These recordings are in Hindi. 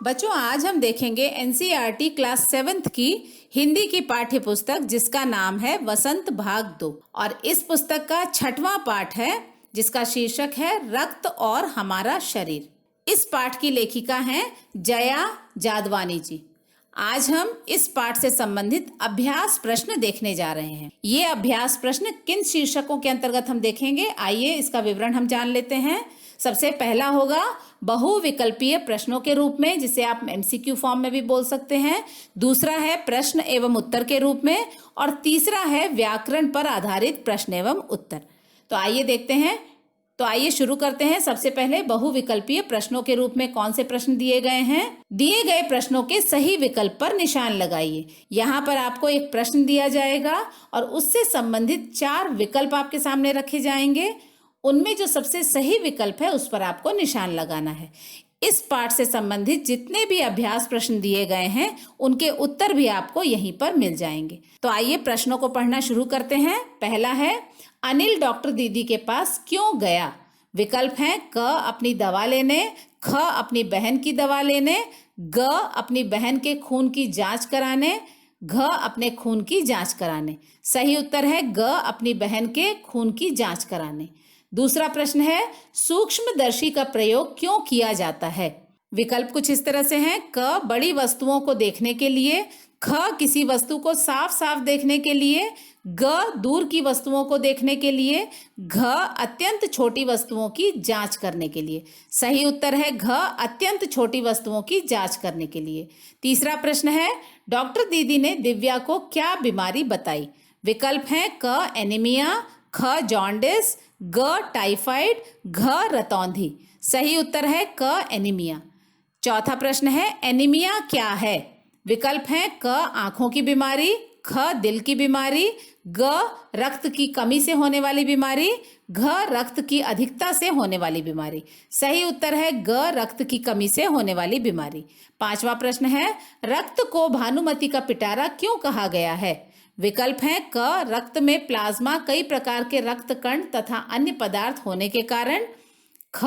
बच्चों आज हम देखेंगे एनसीईआरटी क्लास 7th की हिंदी की पाठ्य पुस्तक जिसका नाम है वसंत भाग 2 और इस पुस्तक का 6वां पाठ है जिसका शीर्षक है रक्त और हमारा शरीर। इस पाठ की लेखिका हैं जया जादवानी जी। आज हम इस पाठ से संबंधित अभ्यास प्रश्न देखने जा रहे हैं। ये अभ्यास प्रश्न किन शीर्षकों के अंतर्गत हम देखेंगे, आइए इसका विवरण हम जान लेते हैं। सबसे पहला होगा बहुविकल्पीय प्रश्नों के रूप में, जिसे आप एमसीक्यू फॉर्म में भी बोल सकते हैं। दूसरा है प्रश्न एवं उत्तर के रूप में और तीसरा है व्याकरण पर आधारित प्रश्न एवं उत्तर। तो आइए देखते हैं। तो आइए शुरू करते हैं। सबसे पहले बहुविकल्पीय प्रश्नों के रूप में कौन से प्रश्न दिए गए हैं। दिए गए प्रश्नों के सही विकल्प पर निशान लगाइए। यहाँ पर आपको एक प्रश्न दिया जाएगा और उससे संबंधित 4 विकल्प आपके सामने रखे जाएंगे। उनमें जो सबसे सही विकल्प है उस पर आपको निशान लगाना है। इस पाठ से संबंधित जितने भी अभ्यास प्रश्न दिए गए हैं उनके उत्तर भी आपको यहीं पर मिल जाएंगे। तो आइए प्रश्नों को पढ़ना शुरू करते हैं। पहला है, अनिल डॉक्टर दीदी के पास क्यों गया। विकल्प हैं क अपनी दवा लेने, ख अपनी बहन की दवा लेने, ग अपनी बहन के खून की जांच कराने, घ अपने खून की जांच कराने। सही उत्तर है ग अपनी बहन के खून की जांच कराने। दूसरा प्रश्न है, सूक्ष्मदर्शी का प्रयोग क्यों किया जाता है। विकल्प कुछ इस तरह से हैं, क बड़ी वस्तुओं को देखने के लिए, ख किसी वस्तु को साफ साफ देखने के लिए, ग दूर की वस्तुओं को देखने के लिए, घ अत्यंत छोटी वस्तुओं की जांच करने के लिए। सही उत्तर है घ अत्यंत छोटी वस्तुओं की जांच करने के लिए। तीसरा प्रश्न है, डॉक्टर दीदी ने दिव्या को क्या बीमारी बताई। विकल्प हैं क एनीमिया, ख जॉन्डिस, ग टाइफाइड, घ रतौंधी। सही उत्तर है क एनीमिया। चौथा प्रश्न है, एनीमिया क्या है। विकल्प हैं क आंखों की बीमारी, ख दिल की बीमारी, ग रक्त की कमी से होने वाली बीमारी, घ रक्त की अधिकता से होने वाली बीमारी। सही उत्तर है ग रक्त की कमी से होने वाली बीमारी। पांचवा प्रश्न है, रक्त को भानुमति का पिटारा क्यों कहा गया है। विकल्प हैं क रक्त में प्लाज्मा, कई प्रकार के रक्त कण तथा अन्य पदार्थ होने के कारण, ख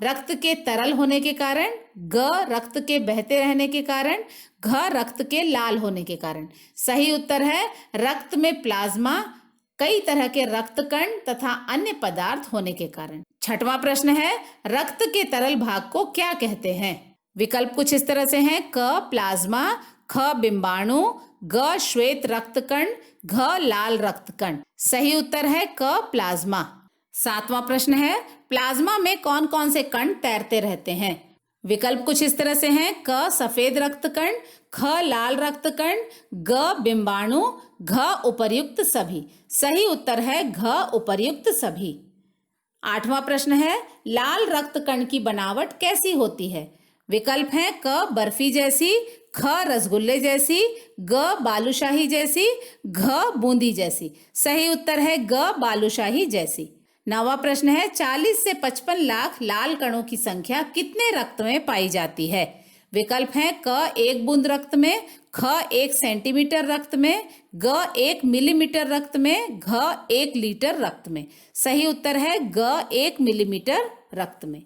रक्त के तरल होने के कारण, ग रक्त के बहते रहने के कारण, घ रक्त के लाल होने के कारण। सही उत्तर है रक्त में प्लाज्मा, कई तरह के रक्त कण तथा अन्य पदार्थ होने के कारण। छठवां प्रश्न है, रक्त के तरल भाग को क्या कहते हैं। विकल्प कुछ इस तरह से हैं, क प्लाज्मा, ख बिंबाणु, ग श्वेत रक्त कण, घ लाल रक्त कण। सही उत्तर है क प्लाज्मा। सातवां प्रश्न है, प्लाज्मा में कौन कौन से कण तैरते रहते हैं। विकल्प कुछ इस तरह से हैं, क सफेद रक्त कण, ख लाल रक्त कण, ग बिंबाणु, घ उपर्युक्त सभी। सही उत्तर है घ उपर्युक्त सभी। आठवां प्रश्न है, लाल रक्त कण की बनावट कैसी होती है। विकल्प हैं क बर्फी जैसी, ख रसगुल्ले जैसी, ग बालूशाही जैसी, घ बूंदी जैसी। सही उत्तर है ग बालूशाही जैसी। नवा प्रश्न है, 40 से 55 लाख लाल कणों की संख्या कितने रक्त में पाई जाती है। विकल्प हैं क 1 बूंद रक्त में, ख 1 सेंटीमीटर रक्त में, ग 1 मिलीमीटर रक्त में, घ 1 लीटर रक्त में। सही उत्तर है ग 1 मिलीमीटर रक्त में।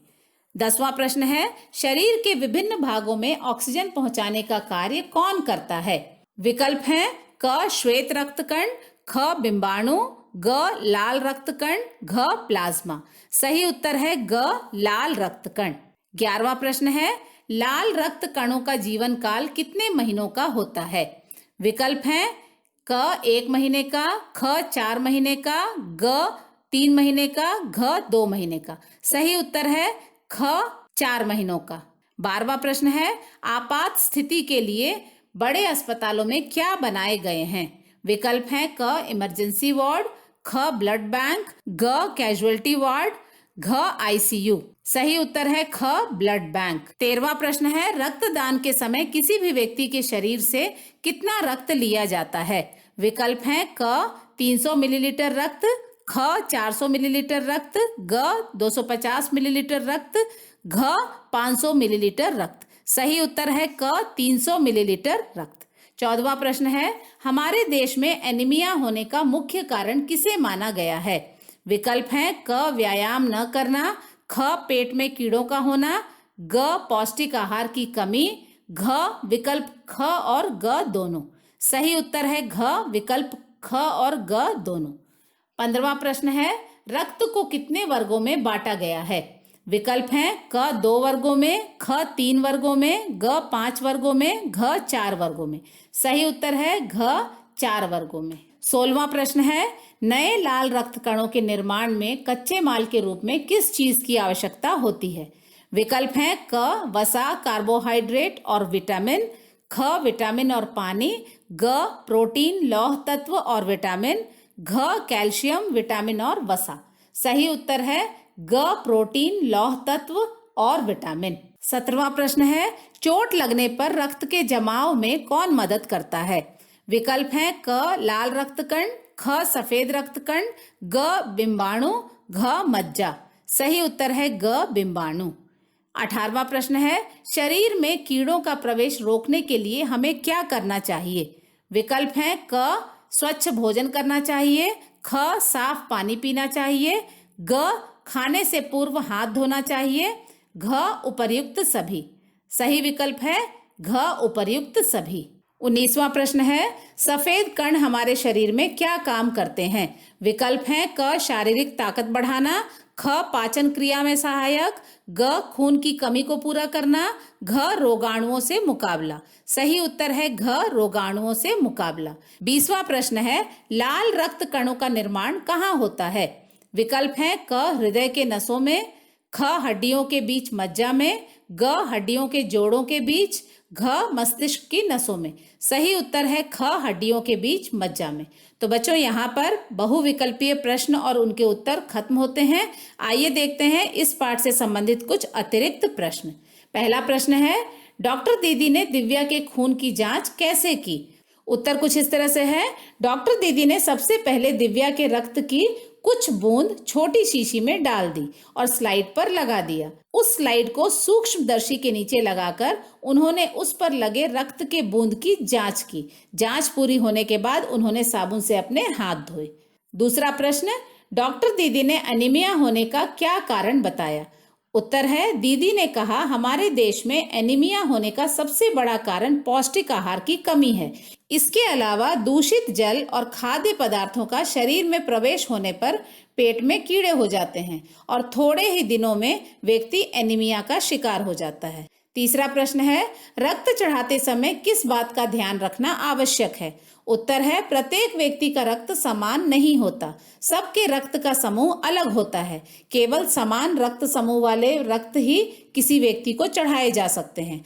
10वां प्रश्न है, शरीर के विभिन्न भागों में ऑक्सीजन पहुंचाने का कार्य कौन करता है। विकल्प हैं क श्वेत रक्त कण, ख बिंबाणु, ग लाल रक्त कण, घ प्लाज्मा। सही उत्तर है ग लाल रक्त कण। 11वां प्रश्न है, लाल रक्त कणों का जीवन काल कितने महीनों का होता है। विकल्प हैं क 1 महीने का, ख 4 महीने का, ग 3 महीने का, घ 2 महीने का। सही उत्तर है ख 4 महीनों का। 12वां प्रश्न है, आपात स्थिति के लिए बड़े अस्पतालों में क्या बनाए गए हैं। विकल्प हैं क इमरजेंसी वार्ड, ख ब्लड बैंक, ग कैजुअल्टी वार्ड, घ आईसीयू। सही उत्तर है ख ब्लड बैंक। 13वां प्रश्न है, रक्तदान के समय किसी भी व्यक्ति के शरीर से कितना रक्त लिया जाता है। विकल्प हैं क 300 मिलीलीटर रक्त, ख 400 मिलीलीटर रक्त, ग 250 मिलीलीटर रक्त, घ 500 मिलीलीटर रक्त। सही उत्तर है क 300 मिलीलीटर रक्त। 14वां प्रश्न है, हमारे देश में एनीमिया होने का मुख्य कारण किसे माना गया है। विकल्प हैं क व्यायाम न करना, ख पेट में कीड़ों का होना, ग पौष्टिक आहार की कमी, घ विकल्प ख और ग दोनों। सही उत्तर है घ विकल्प ख और ग दोनों। 15वां प्रश्न है, रक्त को कितने वर्गों में बांटा गया है? विकल्प हैं क 2 वर्गों में, ख 3 वर्गों में, ग 5 वर्गों में, घ 4 वर्गों में। सही उत्तर है घ 4 वर्गों में। 16वां प्रश्न है, नए लाल रक्त कणों के निर्माण में कच्चे माल के रूप में किस चीज की आवश्यकता होती है? विकल्प हैं क वसा, कार्बोहाइड्रेट और विटामिन, ख विटामिन और पानी, ग प्रोटीन, लौह तत्व और विटामिन, घ कैल्शियम, विटामिन और वसा। सही उत्तर है ग प्रोटीन, लौह तत्व और विटामिन। 17वां प्रश्न है, चोट लगने पर रक्त के जमाव में कौन मदद करता है? विकल्प हैं क लाल रक्त कण, ख सफेद रक्त कण, ग बिंबाणु, घ मज्जा। सही उत्तर है ग बिंबाणु। 18वां प्रश्न है, शरीर में कीड़ों का प्रवेश रोकने के लिए हमें क्या करना चाहिए? विकल्प हैं क स्वच्छ भोजन करना चाहिए, ख साफ पानी पीना चाहिए, ग खाने से पूर्व हाथ धोना चाहिए, घ उपर्युक्त सभी। सही विकल्प है घ उपर्युक्त सभी। 19वां प्रश्न है, सफेद कण हमारे शरीर में क्या काम करते हैं? विकल्प हैं क शारीरिक ताकत बढ़ाना, ख पाचन क्रिया में सहायक, ग खून की कमी को पूरा करना, घ रोगाणुओं से मुकाबला। सही उत्तर है घ रोगाणुओं से मुकाबला। 20वां प्रश्न है, लाल रक्त कणों का निर्माण कहाँ होता है? विकल्प हैं क हृदय के नसों में, ख हड्डियों के बीच मज्जा में, ग हड्डियों के जोड़ों के बीच, घ मस्तिष्क की नसों में। सही उत्तर है ख हड्डियों के बीच मज्जा में। तो बच्चों, यहाँ पर बहुविकल्पीय प्रश्न और उनके उत्तर खत्म होते हैं। आइए देखते हैं इस पाठ से संबंधित कुछ अतिरिक्त प्रश्न। पहला प्रश्न है, डॉक्टर दीदी ने दिव्या के खून की जांच कैसे की? उत्तर कुछ इस तरह से है, डॉक्टर दीदी ने सबसे पहले दिव्या के रक्त की कुछ बूंद छोटी शीशी में डाल दी और स्लाइड पर लगा दिया। उस स्लाइड को सूक्ष्मदर्शी के नीचे लगाकर उन्होंने उस पर लगे रक्त के बूंद की जांच की। जांच पूरी होने के बाद उन्होंने साबुन से अपने हाथ धोए। दूसरा प्रश्न, डॉक्टर दीदी ने एनीमिया होने का क्या कारण बताया? उत्तर है, दीदी ने कहा हमारे देश में एनीमिया होने का सबसे बड़ा कारण पौष्टिक आहार की कमी है। इसके अलावा दूषित जल और खाद्य पदार्थों का शरीर में प्रवेश होने पर पेट में कीड़े हो जाते हैं और थोड़े ही दिनों में व्यक्ति एनीमिया का शिकार हो जाता है। तीसरा प्रश्न है, रक्त चढ़ाते समय किस बात का ध्यान रखना आवश्यक है? उत्तर है, प्रत्येक व्यक्ति का रक्त समान नहीं होता, सबके रक्त का समूह अलग होता है। केवल समान रक्त समूह वाले रक्त ही किसी व्यक्ति को चढ़ाए जा सकते हैं।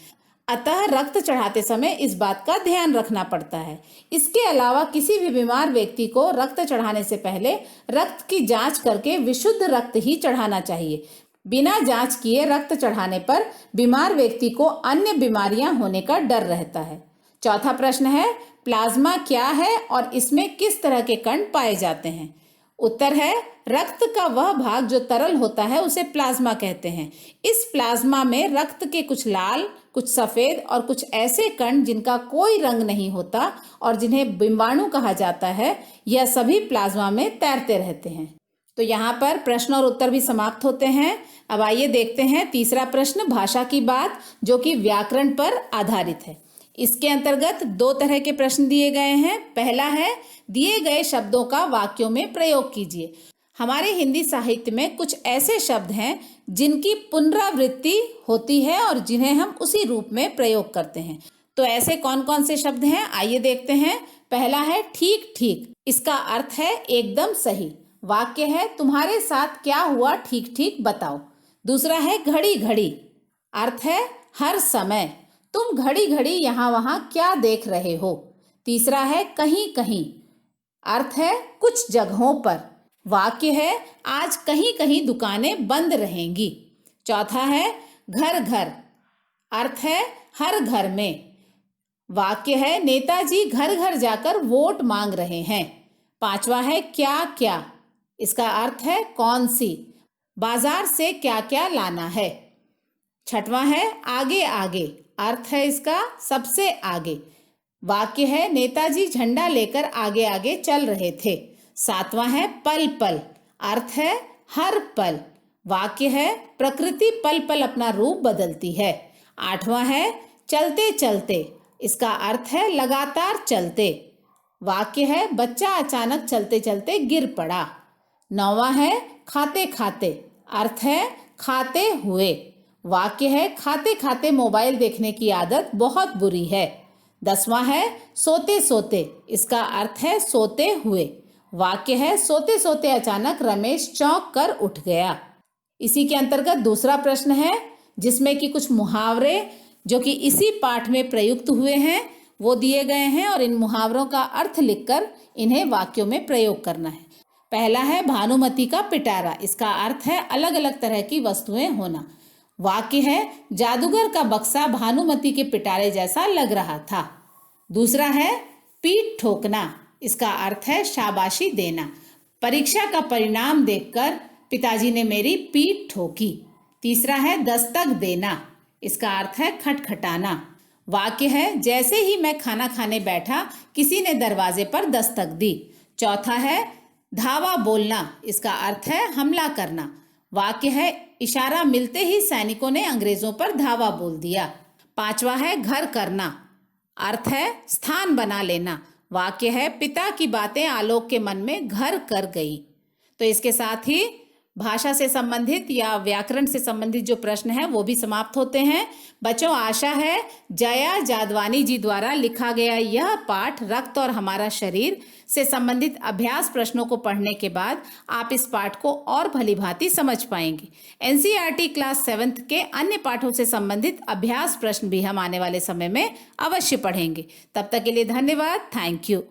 अतः रक्त चढ़ाते समय इस बात का ध्यान रखना पड़ता है। इसके अलावा किसी भी बीमार व्यक्ति को रक्त चढ़ाने से पहले रक्त की जांच करके विशुद्ध रक्त ही चढ़ाना चाहिए। बिना जांच किए रक्त चढ़ाने पर बीमार व्यक्ति को अन्य बीमारियां होने का डर रहता है। चौथा प्रश्न है, प्लाज्मा क्या है और इसमें किस तरह के कण पाए जाते हैं? उत्तर है, रक्त का वह भाग जो तरल होता है उसे प्लाज्मा कहते हैं। इस प्लाज्मा में रक्त के कुछ लाल, कुछ सफेद और कुछ ऐसे कण जिनका कोई रंग नहीं होता और जिन्हें बिंबाणु कहा जाता है, यह सभी प्लाज्मा में तैरते रहते हैं। तो यहाँ पर प्रश्न और उत्तर भी समाप्त होते हैं। अब आइए देखते हैं तीसरा प्रश्न, भाषा की बात, जो कि व्याकरण पर आधारित है। इसके अंतर्गत 2 तरह के प्रश्न दिए गए हैं। पहला है, दिए गए शब्दों का वाक्यों में प्रयोग कीजिए। हमारे हिंदी साहित्य में कुछ ऐसे शब्द हैं जिनकी पुनरावृत्ति होती है और जिन्हें हम उसी रूप में प्रयोग करते हैं। तो ऐसे कौन कौन से शब्द हैं, आइए देखते हैं। पहला है ठीक ठीक, इसका अर्थ है एकदम सही। वाक्य है, तुम्हारे साथ क्या हुआ ठीक ठीक बताओ। दूसरा है घड़ी घड़ी, अर्थ है हर समय, तुम घड़ी घड़ी यहाँ वहाँ क्या देख रहे हो। तीसरा है कहीं कहीं, अर्थ है कुछ जगहों पर। वाक्य है, आज कहीं कहीं दुकानें बंद रहेंगी। चौथा है घर घर, अर्थ है हर घर में। वाक्य है, नेताजी घर घर जाकर वोट मांग रहे हैं। पांचवा है क्या क्या, इसका अर्थ है कौन सी, बाजार से क्या क्या लाना है। छठवां है आगे आगे, अर्थ है इसका सबसे आगे। वाक्य है, नेताजी झंडा लेकर आगे आगे चल रहे थे। सातवां है पल पल, अर्थ है हर पल। वाक्य है, प्रकृति पल पल अपना रूप बदलती है। आठवां है चलते चलते, इसका अर्थ है लगातार चलते। वाक्य है बच्चा अचानक चलते चलते गिर पड़ा। 9वां है खाते खाते, अर्थ है खाते हुए। वाक्य है खाते खाते मोबाइल देखने की आदत बहुत बुरी है। 10वां है सोते सोते, इसका अर्थ है सोते हुए। वाक्य है सोते सोते अचानक रमेश चौंक कर उठ गया। इसी के अंतर्गत दूसरा प्रश्न है जिसमें कि कुछ मुहावरे जो कि इसी पाठ में प्रयुक्त हुए हैं वो दिए गए हैं और इन मुहावरों का अर्थ लिखकर इन्हें वाक्यों में प्रयोग करना है। पहला है भानुमति का पिटारा, इसका अर्थ है अलग अलग तरह की वस्तुएं होना। वाक्य है जादूगर का बक्सा भानुमति के पिटारे जैसा लग रहा था। दूसरा है पीठ ठोकना, इसका अर्थ है शाबाशी देना। परीक्षा का परिणाम देखकर पिताजी ने मेरी पीठ ठोकी। तीसरा है दस्तक देना, इसका अर्थ है खटखटाना। वाक्य है जैसे ही मैं खाना खाने बैठा किसी ने दरवाजे पर दस्तक दी। चौथा है धावा बोलना, इसका अर्थ है हमला करना। वाक्य है इशारा मिलते ही सैनिकों ने अंग्रेजों पर धावा बोल दिया। पांचवा है घर करना, अर्थ है स्थान बना लेना। वाक्य है पिता की बातें आलोक के मन में घर कर गई। तो इसके साथ ही भाषा से संबंधित या व्याकरण से संबंधित जो प्रश्न है वो भी समाप्त होते हैं। बच्चों आशा है जया जादवानी जी द्वारा लिखा गया यह पाठ रक्त और हमारा शरीर से संबंधित अभ्यास प्रश्नों को पढ़ने के बाद आप इस पाठ को और भलीभांति समझ पाएंगे। एनसीईआरटी क्लास 7th के अन्य पाठों से संबंधित अभ्यास प्रश्न भी हम आने वाले समय में अवश्य पढ़ेंगे। तब तक के लिए धन्यवाद। Thank you.